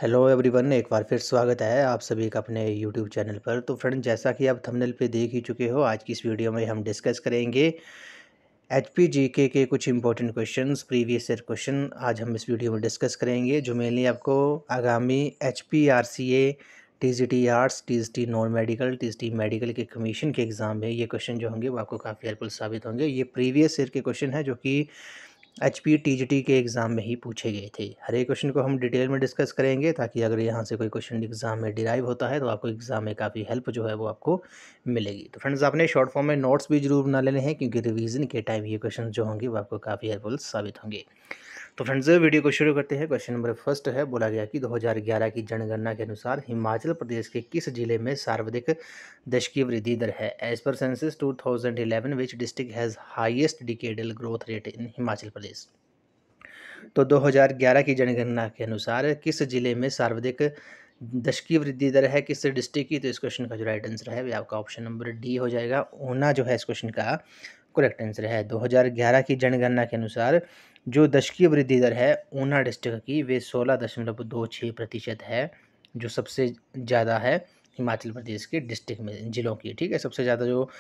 Hello everyone, एक बार फिर स्वागत है आप सभी का अपने यूट्यूब चैनल पर। तो फ्रेंड, जैसा कि आप थंबनेल पे देख ही चुके हो, आज की इस वीडियो में हम डिस्कस करेंगे एचपी जीके के कुछ important questions, previous year question आज हम इस वीडियो में डिस्कस करेंगे, जो मेनली आपको आगामी HP RCA, TGT arts, TGT non medical, TGT medical के कमीशन के एग्ज़ाम में ये क्वेश्चन जो होंगे वो आपको काफ़ी हेल्पफुल साबित होंगे। ये प्रीवियस ईयर के क्वेश्चन है जो कि एचपी टीजीटी के एग्ज़ाम में ही पूछे गए थे। हर एक क्वेश्चन को हम डिटेल में डिस्कस करेंगे, ताकि अगर यहाँ से कोई क्वेश्चन एग्ज़ाम में डिराइव होता है तो आपको एग्ज़ाम में काफ़ी हेल्प जो है वो आपको मिलेगी। तो फ्रेंड्स, आपने शॉर्ट फॉर्म में नोट्स भी जरूर बना लेने हैं, क्योंकि रिवीजन के टाइम ये क्वेश्चन जो होंगे वो आपको काफ़ी हेल्पफुल साबित होंगे। तो फ्रेंड्स, वीडियो को शुरू करते हैं। क्वेश्चन नंबर फर्स्ट है, बोला गया कि 2011 की जनगणना के अनुसार हिमाचल प्रदेश के किस जिले में सर्वाधिक दशकीय वृद्धि दर है? As per census 2011 which district has highest decadal growth rate in Himachal Pradesh? तो 2011 की जनगणना के अनुसार किस जिले में सर्वाधिक दशकीय वृद्धि दर है, किस डिस्ट्रिक्ट की? तो इस क्वेश्चन का जो राइट आंसर है वह आपका ऑप्शन नंबर डी हो जाएगा। ऊना जो है इस क्वेश्चन का करेक्ट आंसर है। 2011 की जनगणना के अनुसार जो दशकीय वृद्धि दर है ऊना डिस्ट्रिक्ट की, वे 16.26% है, जो सबसे ज़्यादा है हिमाचल प्रदेश के डिस्ट्रिक्ट में, जिलों की। ठीक है, सबसे ज़्यादा जो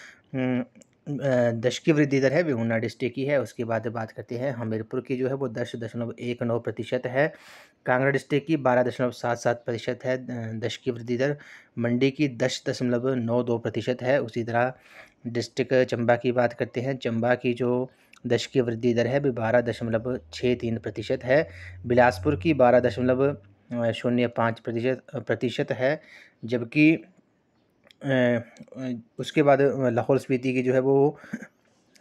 दशकीय वृद्धि दर है वो ऊना डिस्ट्रिक्ट की है। उसके बाद बात करते हैं हमीरपुर की, जो है वो 10.19% है। कांगड़ा डिस्ट्रिक्ट की 12.77% है दशकीय वृद्धि दर। मंडी की 10.92% है। उसी तरह डिस्ट्रिक्ट चंबा की बात करते हैं, चंबा की जो दशकीय वृद्धि दर है वो 12.63% है। बिलासपुर की 12.05% है। जबकि उसके बाद लाहौल स्पीति की जो है वो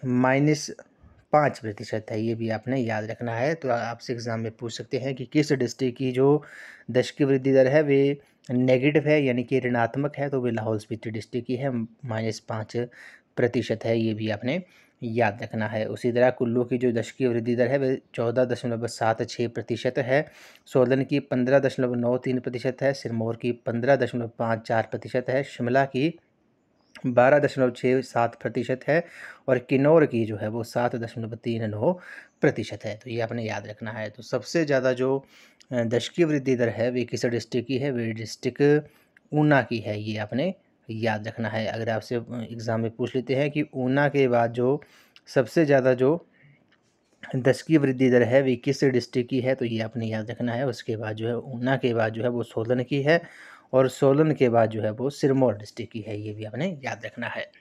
-5% है। ये भी आपने याद रखना है। तो आपसे एग्ज़ाम में पूछ सकते हैं कि किस डिस्ट्रिक्ट की जो दशकीय वृद्धि दर है वे नेगेटिव है, यानी कि ऋणात्मक है, तो वे लाहौल स्पीति डिस्ट्रिक्ट की है, -5% है। ये भी आपने याद रखना है। उसी तरह कुल्लू की जो दशकीय वृद्धि दर है वह 14.76% है। सोलन की 15.93% है। सिरमौर की 15.54% है। शिमला की 12.67% है। और किन्नौर की जो है वो 7.39% है। तो ये आपने याद रखना है। तो सबसे ज़्यादा जो दशकीय वृद्धि दर है वे किस डिस्ट्रिक्ट की है? वे डिस्ट्रिक्ट ऊना की है। ये आपने याद रखना है। अगर आपसे एग्ज़ाम में पूछ लेते हैं कि ऊना के बाद जो सबसे ज़्यादा जो दशकीय वृद्धि दर है वे किस डिस्ट्रिक्ट की है, तो ये आपने याद रखना है। उसके बाद जो है ऊना के बाद जो है वो सोलन की है, और सोलन के बाद जो है वो सिरमौर डिस्ट्रिक्ट की है। ये भी आपने याद रखना है।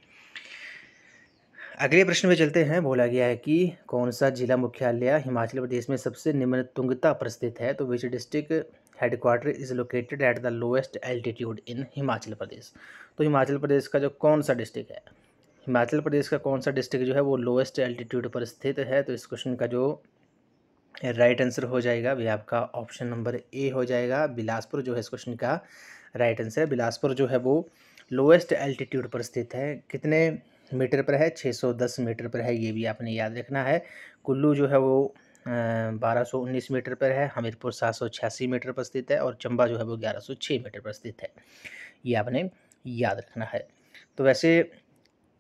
अगले प्रश्न में चलते हैं। बोला गया है कि कौन सा जिला मुख्यालय हिमाचल प्रदेश में सबसे निम्न तुंगता पर स्थित है? तो which district headquarter is located at the lowest altitude in Himachal Pradesh? तो हिमाचल प्रदेश का जो कौन सा डिस्ट्रिक्ट है, हिमाचल प्रदेश का कौन सा डिस्ट्रिक्ट जो है वो लोएस्ट एल्टीट्यूड पर स्थित है? तो इस क्वेश्चन का जो राइट आंसर हो जाएगा वह आपका ऑप्शन नंबर ए हो जाएगा। बिलासपुर जो है इस क्वेश्चन का राइट आंसर। बिलासपुर जो है वो लोएस्ट एल्टीट्यूड पर स्थित है। कितने मीटर पर है? 610 मीटर पर है। ये भी आपने याद रखना है। कुल्लू जो है वो 1219 मीटर पर है। हमीरपुर 786 मीटर पर स्थित है। और चंबा जो है वो 1106 मीटर पर स्थित है। ये आपने याद रखना है। तो वैसे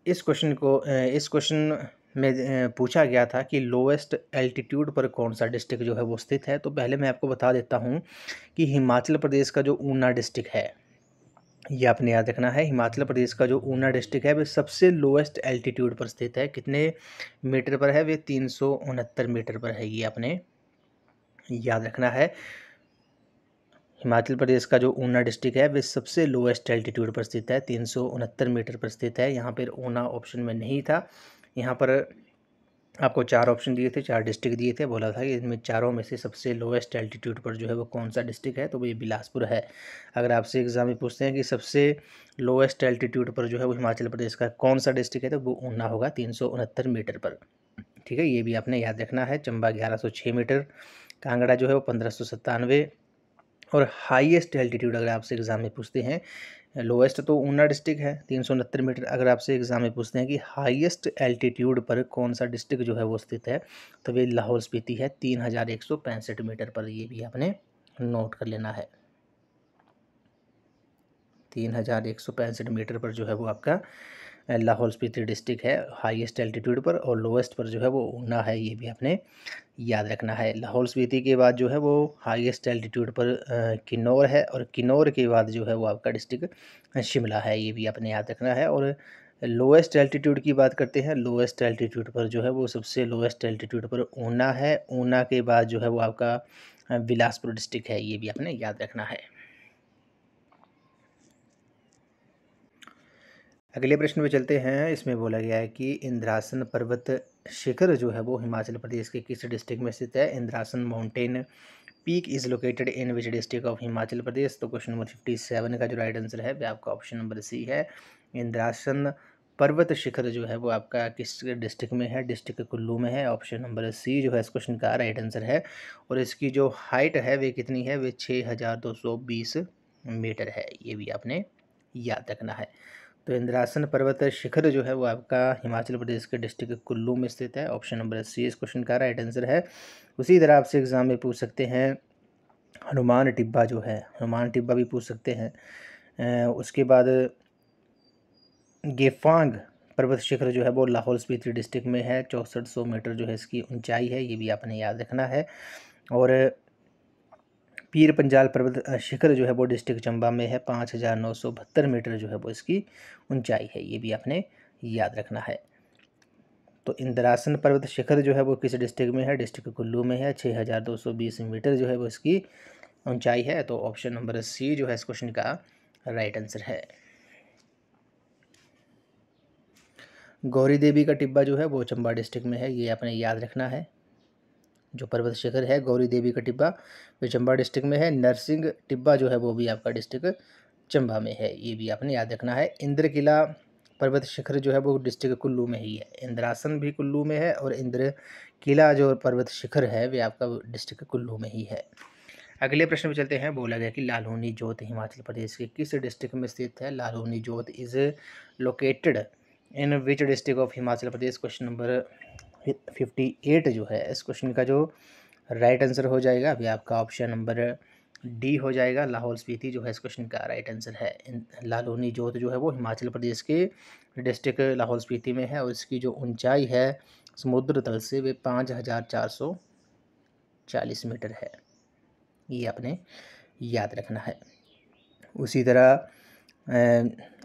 इस क्वेश्चन में पूछा गया था कि लोएस्ट एल्टीट्यूड पर कौन सा डिस्ट्रिक्ट जो है वो स्थित है। तो पहले मैं आपको बता देता हूँ कि हिमाचल प्रदेश का जो ऊना डिस्ट्रिक्ट है, ये आपने याद रखना है। हिमाचल प्रदेश का जो ऊना डिस्ट्रिक्ट है वह सबसे लोएस्ट एल्टीट्यूड पर स्थित है। कितने मीटर पर है? वे 369 मीटर पर है। ये आपने याद रखना है। हिमाचल प्रदेश का जो ऊना डिस्ट्रिक्ट है वह सबसे लोएस्ट एल्टीट्यूड पर स्थित है, 369 मीटर पर स्थित है। यहाँ पर ऊना ऑप्शन में नहीं था। यहाँ पर आपको 4 ऑप्शन दिए थे, 4 डिस्ट्रिक्ट दिए थे। बोला था कि इनमें चारों में से सबसे लोएस्ट एल्टीट्यूड पर जो है वो कौन सा डिस्ट्रिक्ट है, तो वो ये बिलासपुर है। अगर आपसे एग्जाम में पूछते हैं कि सबसे लोएस्ट एल्टीट्यूड पर जो है वो हिमाचल प्रदेश का कौन सा डिस्ट्रिक्ट है, तो वो ऊना होगा, 369 मीटर पर। ठीक है, ये भी आपने याद रखना है। चंबा 1106 मीटर, कांगड़ा जो है वो 1597, और हाईएस्ट एल्टीट्यूड अगर आपसे एग्जाम में पूछते हैं, लोएस्ट तो ऊना डिस्ट्रिक्ट है 369 मीटर। अगर आपसे एग्जाम में पूछते हैं कि हाईएस्ट एल्टीट्यूड पर कौन सा डिस्ट्रिक्ट जो है वो स्थित है, तो वे लाहौल स्पीति है 3165 मीटर पर। ये भी आपने नोट कर लेना है। 3165 मीटर पर जो है वो आपका लाहौल स्पीति डिस्ट्रिक्ट है हाईएस्ट एल्टीट्यूड पर, और लोएस्ट पर जो है वो ऊना है, ये भी आपने याद रखना है। लाहौल स्पीति के बाद जो है वो हाईएस्ट एल्टीट्यूड पर किन्नौर है, और किन्नौर के बाद जो है वो आपका डिस्ट्रिक्ट शिमला है, ये भी आपने याद रखना है। और लोएस्ट एल्टीट्यूड की बात करते हैं, लोएस्ट एल्टीट्यूड पर जो है वो सबसे लोएस्ट एल्टीट्यूड पर ऊना है, ऊना के बाद जो है वो आपका बिलासपुर डिस्ट्रिक्ट है, ये भी आपने याद रखना है। अगले प्रश्न में चलते हैं। इसमें बोला गया है कि इंद्रासन पर्वत शिखर जो है वो हिमाचल प्रदेश के किस डिस्ट्रिक्ट में स्थित है। Indrasan mountain peak is located in which district of Himachal Pradesh. तो क्वेश्चन नंबर 57 का जो राइट आंसर है वह आपका ऑप्शन नंबर सी है। इंद्रासन पर्वत शिखर जो है वो आपका किस डिस्ट्रिक्ट में है, डिस्ट्रिक्ट कुल्लू में है। ऑप्शन नंबर सी जो है इस क्वेश्चन का राइट आंसर है। और इसकी जो हाइट है वे कितनी है, वे 6220 मीटर है, ये भी आपने याद रखना है। तो इंद्रासन पर्वत शिखर जो है वो आपका हिमाचल प्रदेश के डिस्ट्रिक्ट कुल्लू में स्थित है। ऑप्शन नंबर सी इस क्वेश्चन का राइट आंसर है। उसी तरह आपसे एग्जाम में पूछ सकते हैं हनुमान टिब्बा जो है, हनुमान टिब्बा भी पूछ सकते हैं। उसके बाद गेफांग पर्वत शिखर जो है वो लाहौल स्पीति डिस्ट्रिक्ट में है, 6400 मीटर जो है इसकी ऊंचाई है, ये भी आपने याद रखना है। और पीर पंजाल पर्वत शिखर जो है वो डिस्ट्रिक्ट चंबा में है, 5972 मीटर जो है वो इसकी ऊंचाई है, ये भी आपने याद रखना है। तो इंद्रासन पर्वत शिखर जो है वो किस डिस्ट्रिक्ट में है, डिस्ट्रिक्ट कुल्लू में है, 6220 मीटर जो है वो इसकी ऊंचाई है। तो ऑप्शन नंबर सी जो है इस क्वेश्चन का राइट आंसर है। गौरी देवी का टिब्बा जो है वो चंबा डिस्ट्रिक्ट में है, ये आपने याद रखना है। जो पर्वत शिखर है गौरी देवी का टिब्बा वो चंबा डिस्ट्रिक्ट में है। नरसिंह टिब्बा जो है वो भी आपका डिस्ट्रिक्ट चंबा में है, ये भी आपने याद रखना है। इंद्र किला पर्वत शिखर जो है वो डिस्ट्रिक्ट कुल्लू में ही है, इंद्रासन भी कुल्लू में है, और इंद्र किला जो पर्वत शिखर है वे आपका डिस्ट्रिक्ट कुल्लू में ही है। अगले प्रश्न में चलते हैं। बोला गया कि लालूनी जोत हिमाचल प्रदेश के किस डिस्ट्रिक्ट में स्थित है। लालूनी जोत is located in which district of Himachal Pradesh. Question number 58 जो है इस क्वेश्चन का जो राइट आंसर हो जाएगा अभी आपका ऑप्शन नंबर डी हो जाएगा। लाहौल स्पीति जो है इस क्वेश्चन का राइट आंसर है। लालूनी जोत जो है वो हिमाचल प्रदेश के डिस्ट्रिक्ट लाहौल स्पीति में है, और इसकी जो ऊंचाई है समुद्र तल से वे 5440 मीटर है, ये आपने याद रखना है। उसी तरह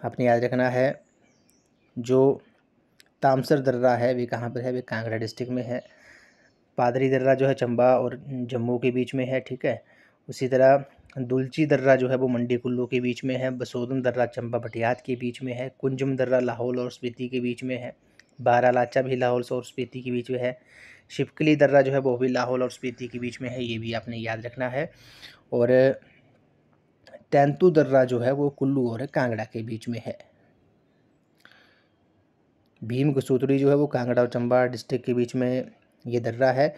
आपने याद रखना है जो तामसर दर्रा है वे कहाँ पर है, वे कांगड़ा डिस्ट्रिक्ट में है। पादरी दर्रा जो है चंबा और जम्मू के बीच में है, ठीक है। उसी तरह दुलची दर्रा जो है वो मंडी कुल्लू के बीच में है। बसोदन दर्रा चंबा भटियात के बीच में है। कुंजम दर्रा लाहौल और स्पीति के बीच में है। बारालाचा भी लाहौल और स्पीति के बीच में है। शिपकली दर्रा जो है वो भी लाहौल और स्पीति के बीच में है, ये भी आपने याद रखना है। और तैंतू दर्रा जो है वो कुल्लू और कांगड़ा के बीच में है। भीम गसूतड़ी जो है वो कांगड़ा और चंबा डिस्ट्रिक्ट के बीच में ये दर्रा है।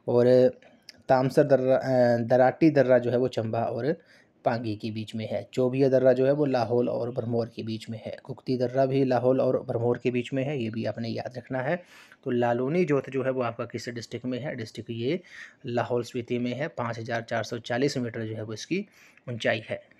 और तामसर दर्रा दराटी दर्रा जो है वो चंबा और पांगी के बीच में है। चौबिया दर्रा जो है वो लाहौल और भरमौर के बीच में है। कुक्ती दर्रा भी लाहौल और भरमौर के बीच में है, ये भी आपने याद रखना है। तो लालूनी जोत जो है वो आपका किस डिस्ट्रिक्ट में है, डिस्ट्रिक्ट ये लाहौल स्पीति में है। 5440 मीटर जो है वो इसकी ऊंचाई है।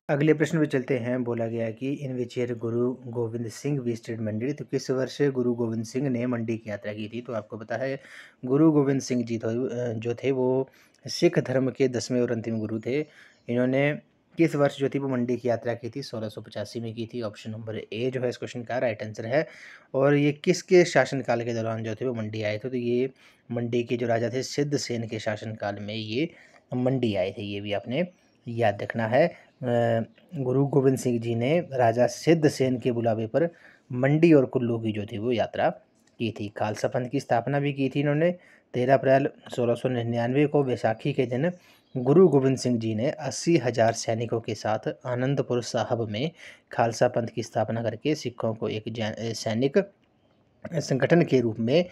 अगले प्रश्न में चलते हैं। बोला गया है कि इन which year Guru Govind Singh visited मंडी। तो किस वर्ष गुरु गोविंद सिंह ने मंडी की यात्रा की थी। तो आपको पता है गुरु गोविंद सिंह जी जो थे वो सिख धर्म के 10वें और अंतिम गुरु थे। इन्होंने किस वर्ष जो थी वो मंडी की यात्रा की थी, 1685 में की थी। ऑप्शन नंबर ए जो है इस क्वेश्चन का राइट आंसर है। और ये किसके शासनकाल के दौरान जो थे वो मंडी आए थे। तो ये मंडी के जो राजा थे सिद्ध सेन के शासनकाल में ये मंडी आए थे, ये भी आपने याद रखना है। गुरु गोविंद सिंह जी ने राजा सिद्ध सेन के बुलावे पर मंडी और कुल्लू की जो थी वो यात्रा की थी। खालसा पंथ की स्थापना भी की थी इन्होंने। 13 अप्रैल 1699 को वैसाखी के दिन गुरु गोविंद सिंह जी ने 80,000 सैनिकों के साथ आनंदपुर साहब में खालसा पंथ की स्थापना करके सिखों को एक सैनिक संगठन के रूप में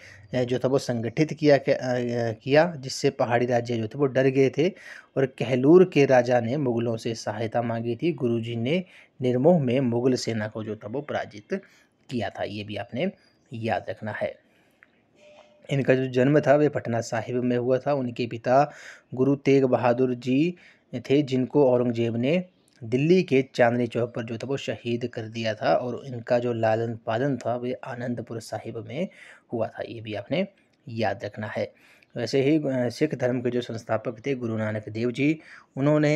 जो था वो संगठित किया, जिससे पहाड़ी राज्य जो थे वो डर गए थे। और कहलूर के राजा ने मुगलों से सहायता मांगी थी। गुरुजी ने निर्मोह में मुगल सेना को जो था वो पराजित किया था, ये भी आपने याद रखना है। इनका जो जन्म था वे पटना साहिब में हुआ था। उनके पिता गुरु तेग बहादुर जी थे, जिनको औरंगजेब ने दिल्ली के चांदनी चौक पर जो था वो शहीद कर दिया था, और इनका जो लालन पालन था वे आनंदपुर साहिब में हुआ था। ये भी आपने याद रखना है। वैसे ही सिख धर्म के जो संस्थापक थे गुरु नानक देव जी, उन्होंने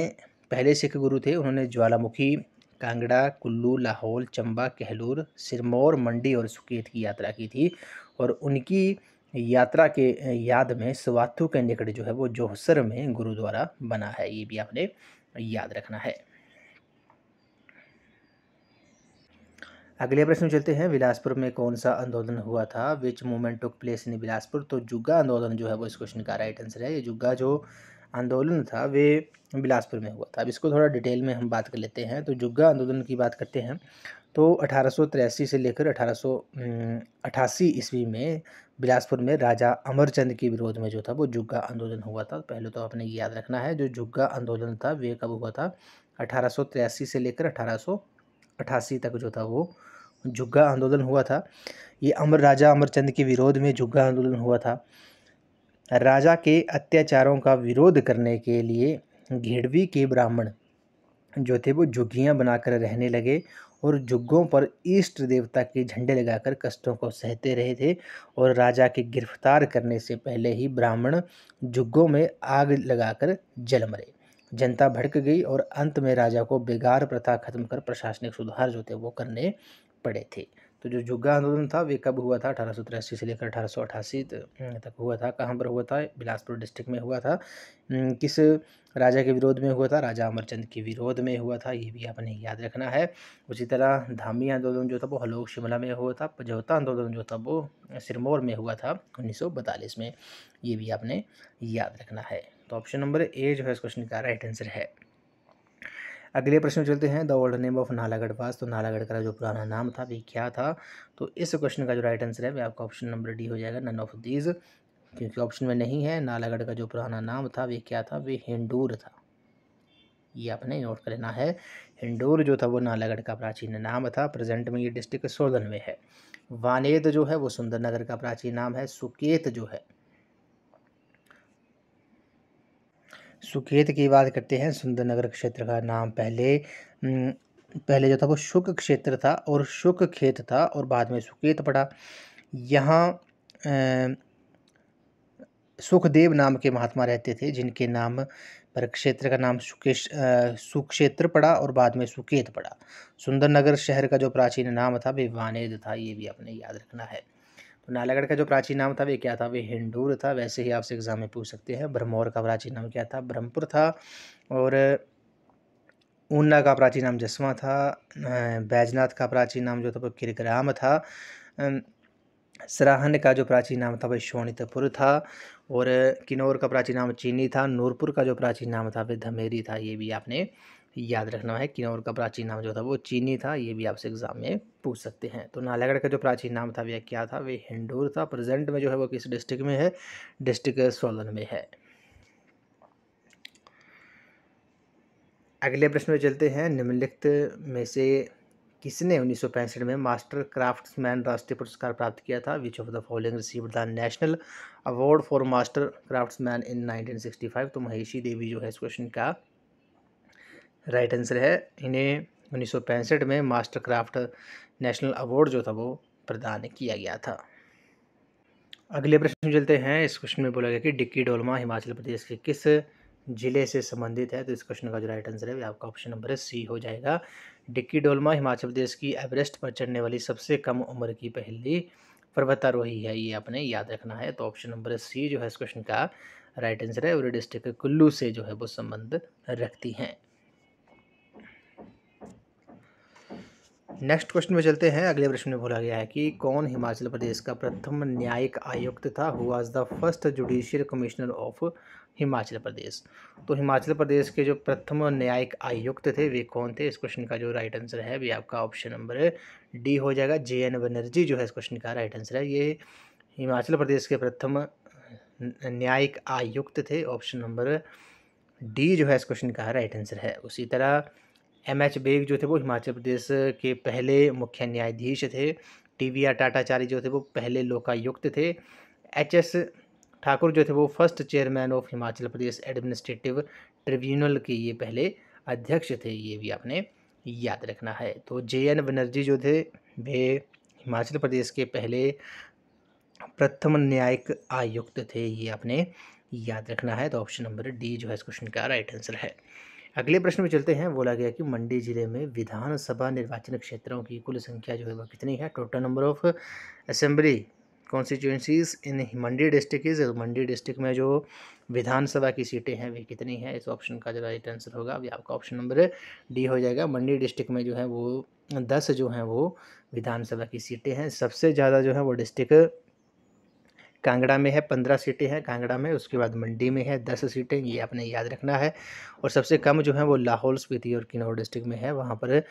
पहले सिख गुरु थे। उन्होंने ज्वालामुखी, कांगड़ा, कुल्लू, लाहौल, चंबा, कहलूर, सिरमौर, मंडी और सुकेत की यात्रा की थी, और उनकी यात्रा के याद में स्वाथू के निकट जो है वो जोहसर में गुरुद्वारा बना है। ये भी आपने याद रखना है। अगले प्रश्न में चलते हैं। बिलासपुर में कौन सा आंदोलन हुआ था? विच movement took place in Bilaspur? तो जुग्गा आंदोलन जो है वो इस क्वेश्चन का राइट आंसर है। ये जुग्गा जो आंदोलन था वे बिलासपुर में हुआ था। अब इसको थोड़ा डिटेल में हम बात कर लेते हैं। तो जुग्गा आंदोलन की बात करते हैं तो 1883 से लेकर 1888 ईस्वी में बिलासपुर में राजा अमरचंद के विरोध में जो था वो जुग्गा आंदोलन हुआ था। पहले तो आपने याद रखना है, जो जुग्गा आंदोलन था वे कब हुआ था? 1883 से लेकर 1888 तक जो था वो जुग्गा आंदोलन हुआ था। ये राजा अमरचंद के विरोध में जुग्गा आंदोलन हुआ था। राजा के अत्याचारों का विरोध करने के लिए घेड़वी के ब्राह्मण जो थे वो झुग्गियाँ बनाकर रहने लगे, और झुग्गों पर इष्ट देवता के झंडे लगाकर कष्टों को सहते रहे थे, और राजा के गिरफ्तार करने से पहले ही ब्राह्मण झुग्गों में आग लगाकर जल मरे। जनता भड़क गई, और अंत में राजा को बेगार प्रथा खत्म कर प्रशासनिक सुधार जो थे वो करने पड़े थे। तो जो जुग्गा आंदोलन था वे कब हुआ था? 1883 से लेकर 1888 तक हुआ था। कहाँ पर हुआ था? बिलासपुर डिस्ट्रिक्ट में हुआ था। किस राजा के विरोध में हुआ था? राजा अमरचंद के विरोध में हुआ था। ये भी आपने याद रखना है। उसी तरह धामी आंदोलन जो था वो हलोग शिमला में हुआ था। पझौता आंदोलन जो था वो सिरमौर में हुआ था 1942 में। ये भी आपने याद रखना है। तो ऑप्शन नंबर ए जो है इस क्वेश्चन का राइट आंसर है। अगले प्रश्न में चलते हैं। The old name of Nalagarh pass? तो नालागढ़ का जो पुराना नाम था वे क्या था? तो इस क्वेश्चन का जो राइट आंसर है वह आपका ऑप्शन नंबर डी हो जाएगा, नन ऑफ दीज, क्योंकि ऑप्शन में नहीं है। नालागढ़ का जो पुराना नाम था वे क्या था? वे हिंडूर था। ये आपने नोट कर लेना है। हिंडूर जो था वो नालागढ़ का प्राचीन नाम था। प्रेजेंट में ये डिस्ट्रिक्ट सोलन में है। वानेद जो है वो सुंदरनगर का प्राचीन नाम है। सुकेत जो है, सुकेत की बात करते हैं। सुंदरनगर क्षेत्र का नाम पहले जो था वो शुक क्षेत्र था, और शुक खेत था, और बाद में सुकेत पड़ा। यहाँ सुखदेव नाम के महात्मा रहते थे, जिनके नाम पर क्षेत्र का नाम सुक्षेत्र पड़ा, और बाद में सुकेत पड़ा। सुंदरनगर शहर का जो प्राचीन नाम था वे वानेद था। ये भी आपने याद रखना है। तो नालागढ़ का जो प्राचीन नाम था वे क्या था? वे हिंडूर था। वैसे ही आपसे एग्जाम में पूछ सकते हैं। भरमौर का प्राचीन नाम क्या था? ब्रह्मपुर था। और ऊना का प्राचीन नाम जसवां था। बैजनाथ का प्राचीन नाम जो था वो किरग्राम था। सराहन का जो प्राचीन नाम था वह शोणितपुर था। और किन्नौर का प्राचीन नाम चीनी था। नूरपुर का जो प्राचीन नाम था वह धमेरी था। ये भी आपने याद रखना है। किन्नौर का प्राचीन नाम जो था वो चीनी था। ये भी आपसे एग्जाम में पूछ सकते हैं। तो नालागढ़ का जो प्राचीन नाम था वह क्या था? वह हिंडूर था। प्रेजेंट में जो है वो किस डिस्ट्रिक्ट में है? डिस्ट्रिक्ट सोलन में है। अगले प्रश्न में चलते हैं। निम्नलिखित में से किसने 1965 में मास्टर क्राफ्ट्समैन राष्ट्रीय पुरस्कार प्राप्त किया था? Which of the following received the national award for master craftsman in 1965? तो महेशी देवी जो है इस क्वेश्चन का राइट आंसर है। इन्हें 1965 में मास्टर क्राफ्ट नेशनल अवार्ड जो था वो प्रदान किया गया था। अगले प्रश्न में चलते हैं। इस क्वेश्चन में बोला गया कि डिक्की डोलमा हिमाचल प्रदेश के किस जिले से संबंधित है? तो इस क्वेश्चन का जो राइट आंसर है वो आपका ऑप्शन नंबर सी हो जाएगा। डिक्की डोलमा हिमाचल प्रदेश की एवरेस्ट पर चढ़ने वाली सबसे कम उम्र की पहली पर्वतारोही है। ये आपने याद रखना है। तो ऑप्शन नंबर सी जो है इस क्वेश्चन का राइट आंसर है। और डिस्ट्रिक्ट कुल्लू से जो है वो संबंध रखती हैं। नेक्स्ट क्वेश्चन में चलते हैं। अगले प्रश्न में बोला गया है कि कौन हिमाचल प्रदेश का प्रथम न्यायिक आयुक्त था? Who was the first judicial commissioner of Himachal Pradesh? तो हिमाचल प्रदेश के जो प्रथम न्यायिक आयुक्त थे वे कौन थे? इस क्वेश्चन का जो राइट आंसर है भी आपका ऑप्शन नंबर डी हो जाएगा। JN बनर्जी जो है इस क्वेश्चन का राइट आंसर है। ये हिमाचल प्रदेश के प्रथम न्यायिक आयुक्त थे। ऑप्शन नंबर डी जो है इस क्वेश्चन का राइट आंसर है। उसी तरह MH बेग जो थे वो हिमाचल प्रदेश के पहले मुख्य न्यायाधीश थे। TVR टाटाचारी जो थे वो पहले लोकायुक्त थे। HS ठाकुर जो थे वो first chairman of Himachal Pradesh administrative tribunal के ये पहले अध्यक्ष थे, ये भी आपने याद रखना है। तो JN बनर्जी जो थे वे हिमाचल प्रदेश के पहले प्रथम न्यायिक आयुक्त थे, ये आपने याद रखना है। तो ऑप्शन नंबर डी जो है इस क्वेश्चन का राइट आंसर है। अगले प्रश्न में चलते हैं। बोला गया कि मंडी जिले में विधानसभा निर्वाचन क्षेत्रों की कुल संख्या जो है वह कितनी है? Total number of assembly constituencies in Mandi district is, Mandi district में जो विधानसभा की सीटें हैं वे कितनी हैं? इस ऑप्शन का जो राइट आंसर होगा अभी आपका ऑप्शन नंबर डी हो जाएगा। मंडी डिस्ट्रिक्ट में जो है वो 10 जो हैं वो विधानसभा की सीटें हैं। सबसे ज़्यादा जो है वो डिस्ट्रिक्ट कांगड़ा में है, 15 सीटें हैं कांगड़ा में। उसके बाद मंडी में है 10 सीटें, ये आपने याद रखना है। और सबसे कम जो है वो लाहौल स्पीति और किन्नौर डिस्ट्रिक्ट में है, वहाँ पर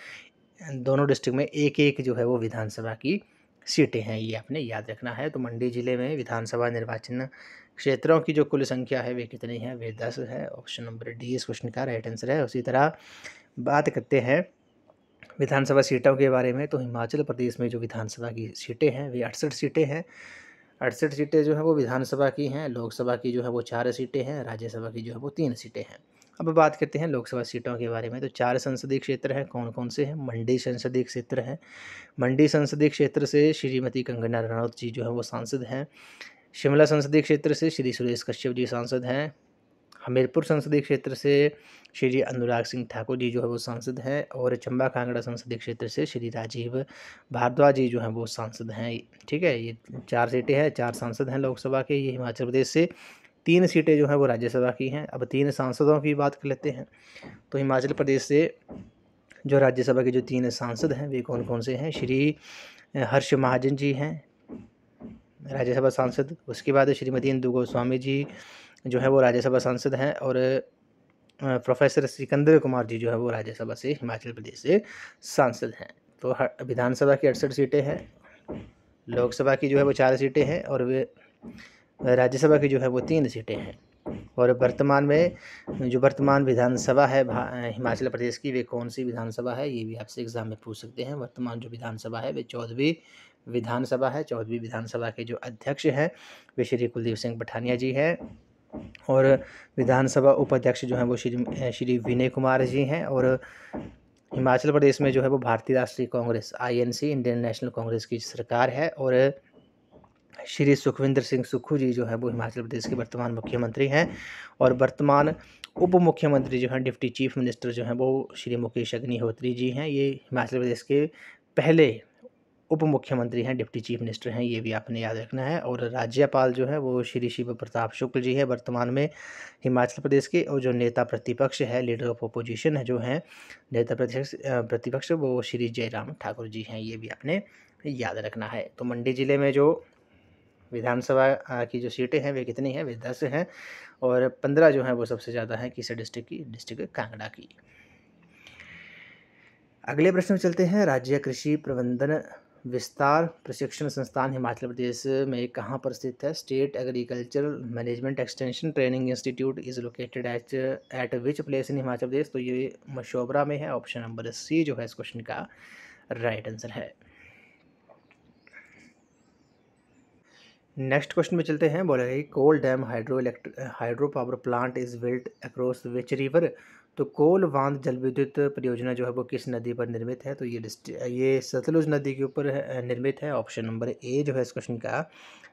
दोनों डिस्ट्रिक्ट में एक एक जो है वो विधानसभा की सीटें हैं, ये आपने याद रखना है। तो मंडी जिले में विधानसभा निर्वाचन क्षेत्रों की जो कुल संख्या है वे कितनी है? वे 10 है। ऑप्शन नंबर डी इस क्वेश्चन का राइट आंसर है। उसी तरह बात करते हैं विधानसभा सीटों के बारे में। तो हिमाचल प्रदेश में जो विधानसभा की सीटें हैं वे 68 सीटें हैं। 68 सीटें जो है वो विधानसभा की हैं। लोकसभा की जो है वो 4 सीटें हैं। राज्यसभा की जो है वो 3 सीटें हैं। अब बात करते हैं लोकसभा सीटों के बारे में। तो 4 संसदीय क्षेत्र हैं, कौन कौन से हैं? मंडी संसदीय क्षेत्र है। मंडी संसदीय क्षेत्र से श्रीमती कंगना रनौत जी जो है वो सांसद हैं। शिमला संसदीय क्षेत्र से श्री सुरेश कश्यप जी सांसद हैं। हमीरपुर संसदीय क्षेत्र से श्री अनुराग सिंह ठाकुर जी जो है वो सांसद हैं। और चंबा कांगड़ा संसदीय क्षेत्र से श्री राजीव भारद्वाज जी जो हैं वो सांसद हैं। ठीक है, ये 4 सीटें हैं, 4 सांसद हैं लोकसभा के, ये हिमाचल प्रदेश से। 3 सीटें जो हैं वो राज्यसभा की हैं। अब 3 सांसदों की बात कर लेते हैं। तो हिमाचल प्रदेश से जो राज्यसभा के जो 3 सांसद हैं वे कौन कौन से हैं? श्री हर्ष महाजन जी हैं राज्यसभा सांसद। उसके बाद श्रीमती इंदु गोस्वामी जी जो है वो राज्यसभा सांसद हैं। और प्रोफेसर सिकंदर कुमार जी जो है वो राज्यसभा से हिमाचल प्रदेश से सांसद हैं। तो विधानसभा की 68 सीटें हैं, लोकसभा की जो है वो 4 सीटें हैं, और वे राज्यसभा की जो है वो 3 सीटें हैं। और वर्तमान में जो वर्तमान विधानसभा है हिमाचल प्रदेश की, वे कौन सी विधानसभा है? ये भी आपसे एग्जाम में पूछ सकते हैं। वर्तमान जो विधानसभा है वे 14वीं विधानसभा है। 14वीं विधानसभा के जो अध्यक्ष हैं वे श्री कुलदीप सिंह पठानिया जी हैं। और विधानसभा उपाध्यक्ष जो हैं वो श्री विनय कुमार जी हैं। और हिमाचल प्रदेश में जो है वो भारतीय राष्ट्रीय Congress INC Indian national Congress की सरकार है। और श्री सुखविंदर सिंह सुक्खू जी जो है वो हिमाचल प्रदेश के वर्तमान मुख्यमंत्री हैं। और वर्तमान उप मुख्यमंत्री जो हैं डिप्टी चीफ मिनिस्टर जो हैं वो श्री मुकेश अग्निहोत्री जी हैं। ये हिमाचल प्रदेश के पहले उप मुख्यमंत्री हैं, डिप्टी चीफ मिनिस्टर हैं, ये भी आपने याद रखना है। और राज्यपाल जो है वो श्री शिव प्रताप शुक्ल जी है वर्तमान में हिमाचल प्रदेश के। और जो नेता प्रतिपक्ष है, लीडर ऑफ अपोजिशन है जो हैं नेता प्रतिपक्ष, वो श्री जयराम ठाकुर जी हैं, ये भी आपने याद रखना है। तो मंडी जिले में जो विधानसभा की जो सीटें हैं वे कितनी हैं? वे 10 हैं। और 15 जो हैं वो सबसे ज़्यादा हैं किस डिस्ट्रिक्ट की? डिस्ट्रिक्ट कांगड़ा की। अगले प्रश्न में चलते हैं। राज्य कृषि प्रबंधन विस्तार प्रशिक्षण संस्थान हिमाचल प्रदेश में कहाँ पर स्थित है? State agricultural management extension training institute is located at which place in Himachal Pradesh? तो ये मशोबरा में है। ऑप्शन नंबर सी जो है इस क्वेश्चन का राइट आंसर है। नेक्स्ट क्वेश्चन में चलते हैं। बोला गया Kol dam hydro power plant is built across which river? तो कोल बांध जल विद्युत परियोजना जो है वो किस नदी पर निर्मित है? तो ये सतलुज नदी के ऊपर निर्मित है। ऑप्शन नंबर ए जो है इस क्वेश्चन का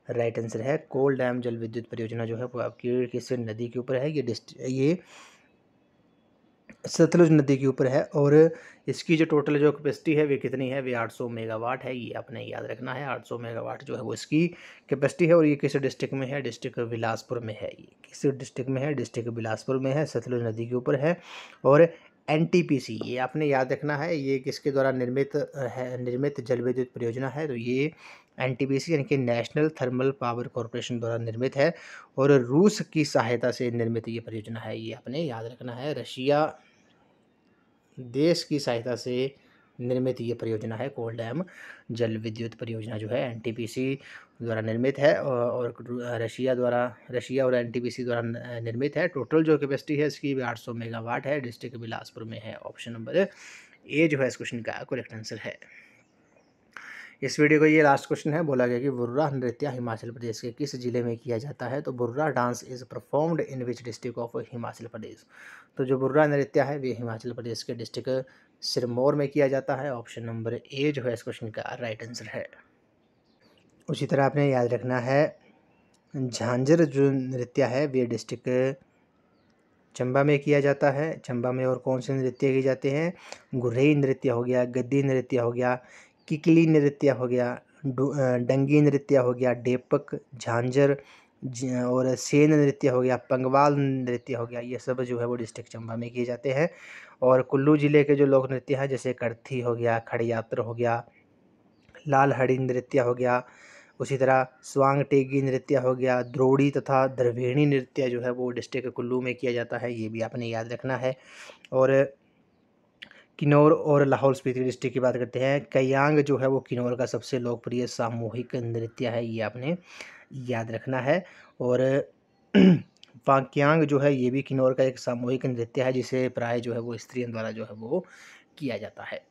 राइट आंसर है। कोल डैम जल विद्युत परियोजना जो है वो आपकी किस नदी के ऊपर है? ये सतलुज नदी के ऊपर है। और इसकी जो टोटल जो कैपेसिटी है वे कितनी है? वे 800 मेगावाट है, ये आपने याद रखना है। 800 मेगावाट जो है वो इसकी कैपेसिटी है। और ये किस डिस्ट्रिक्ट में है? डिस्ट्रिक्ट बिलासपुर में है। ये किस डिस्ट्रिक्ट में है? डिस्ट्रिक्ट बिलासपुर में है, सतलुज नदी के ऊपर है। और NTPC ये आपने याद रखना है, ये किसके द्वारा निर्मित जल विद्युत परियोजना है? तो ये NTPC यानी कि नेशनल थर्मल पावर कॉरपोरेशन द्वारा निर्मित है। और रूस की सहायता से निर्मित ये परियोजना है, ये आपने याद रखना है। रशिया देश की सहायता से निर्मित ये परियोजना है। कोल डैम जल विद्युत परियोजना जो है NTPC द्वारा निर्मित है। और रशिया और NTPC द्वारा निर्मित है। टोटल जो कैपेसिटी है इसकी 800 मेगावाट है। डिस्ट्रिक्ट बिलासपुर में है। ऑप्शन नंबर ए जो है इस क्वेश्चन का करेक्ट आंसर है। इस वीडियो का ये लास्ट क्वेश्चन है, बोला गया कि बुर्रा नृत्य हिमाचल प्रदेश के किस जिले में किया जाता है? तो Burra dance is performed in which district of Himachal Pradesh? तो जो बुर्रा नृत्य है वे हिमाचल प्रदेश के डिस्ट्रिक्ट सिरमौर में किया जाता है। ऑप्शन नंबर ए जो है इस क्वेश्चन का राइट आंसर है। उसी तरह आपने याद रखना है, झांझर जो नृत्य है वे डिस्ट्रिक्ट चंबा में किया जाता है। चंबा में और कौन से नृत्य किए जाते हैं? गुर्रेई नृत्य हो गया, गद्दी नृत्य हो गया, किकली नृत्य हो गया, डंगी नृत्य हो गया, डेपक, झांझर और सेन नृत्य हो गया, पंगवाल नृत्य हो गया। ये सब जो है वो डिस्ट्रिक्ट चंबा में किए जाते हैं। और कुल्लू ज़िले के जो लोक नृत्य हैं जैसे करथी हो गया, खड़यात्र हो गया, लाल हड़ी नृत्य हो गया, उसी तरह स्वांग टेगी नृत्य हो गया, द्रोड़ी तथा द्रविणी नृत्य जो है वो डिस्ट्रिक्ट कुल्लू में किया जाता है। ये भी आपने याद रखना है। और किन्नौर और लाहौल स्पीति डिस्ट्रिक्ट की बात करते हैं, कयांग जो है वो किन्नौर का सबसे लोकप्रिय सामूहिक नृत्य है, ये आपने याद रखना है। और पाक्यांग जो है ये भी किन्नौर का एक सामूहिक नृत्य है जिसे प्राय जो है वो स्त्रियों द्वारा जो है वो किया जाता है।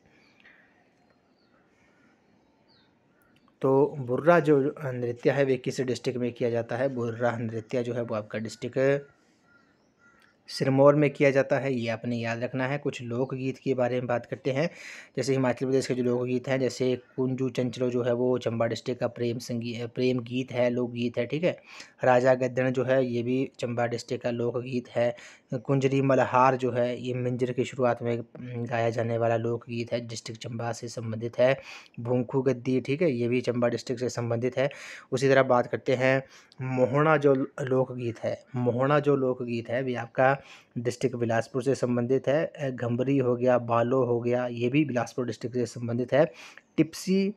तो बुर्रा जो नृत्य है वे किस डिस्ट्रिक्ट में किया जाता है? बुर्रा नृत्य जो है वो आपका डिस्ट्रिक्ट सिरमौर में किया जाता है, ये आपने याद रखना है। कुछ लोकगीत के बारे में बात करते हैं, जैसे हिमाचल प्रदेश के जो लोकगीत हैं जैसे कुंजू चंचलो जो है वो चंबा डिस्ट्रिक्ट का प्रेम गीत है, लोकगीत है, ठीक है। राजा गद्दड़ जो है ये भी चंबा डिस्ट्रिक्ट का लोकगीत है। कुंजरी मल्हार जो है ये मिंजर की शुरुआत में गाया जाने वाला लोकगीत है, डिस्ट्रिक्ट चंबा से संबंधित है। भूंखू गद्दी, ठीक है, ये भी चंबा डिस्ट्रिक्ट से संबंधित है। उसी तरह बात करते हैं मोहना जो लोकगीत है, मोहना जो लोकगीत है वे आपका डिस्ट्रिक्ट बिलासपुर से संबंधित है। घंबरी हो गया, बालो हो गया, ये भी बिलासपुर डिस्ट्रिक्ट से संबंधित है। टिप्सी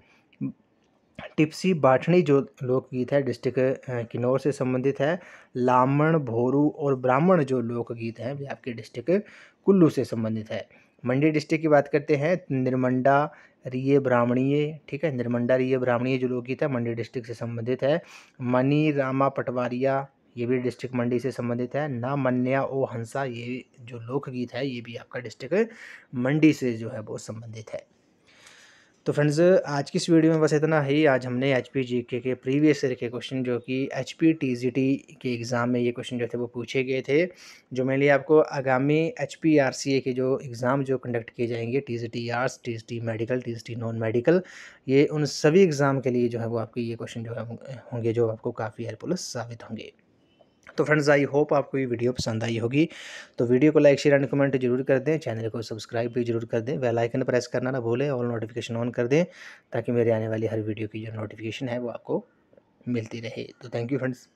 टिप्सी बाठनी जो लोकगीत है डिस्ट्रिक्ट किन्नौर से संबंधित है। लामण, भोरू और ब्राह्मण जो लोकगीत हैं वे आपके डिस्ट्रिक्ट कुल्लू से संबंधित है। मंडी डिस्ट्रिक्ट की बात करते हैं, निर्मंडा रिये ब्राह्मणीय, ठीक है, निर्मंडा रिये ब्राह्मणीय जो लोकगीत है मंडी डिस्ट्रिक्ट से संबंधित है। मनी रामा पटवारिया ये भी डिस्ट्रिक्ट मंडी से संबंधित है। ना मन्या ओ हंसा ये जो लोकगीत है ये भी आपका डिस्ट्रिक्ट मंडी से जो है वो संबंधित है। तो फ्रेंड्स आज की इस वीडियो में बस इतना ही। आज हमने एचपी जीके के प्रीवियस ईयर के क्वेश्चन जो कि एचपी टीजीटी के एग्ज़ाम में ये क्वेश्चन जो थे वो पूछे गए थे, जो मेनली आपको आगामी एचपी आरसीए के जो एग्ज़ाम जो कंडक्ट किए जाएंगे, TGT arts, TGT medical, TGT non medical, ये उन सभी एग्ज़ाम के लिए जो है वो आपके ये क्वेश्चन जो है होंगे जो आपको काफ़ी हेल्पफुल साबित होंगे। तो फ्रेंड्स आई होप आपको ये वीडियो पसंद आई होगी। तो वीडियो को लाइक शेयर एंड कमेंट जरूर कर दें, चैनल को सब्सक्राइब भी जरूर कर दें, बेल आइकन प्रेस करना ना भूलें, ऑल नोटिफिकेशन ऑन कर दें ताकि मेरे आने वाली हर वीडियो की जो नोटिफिकेशन है वो आपको मिलती रहे। तो थैंक यू फ्रेंड्स।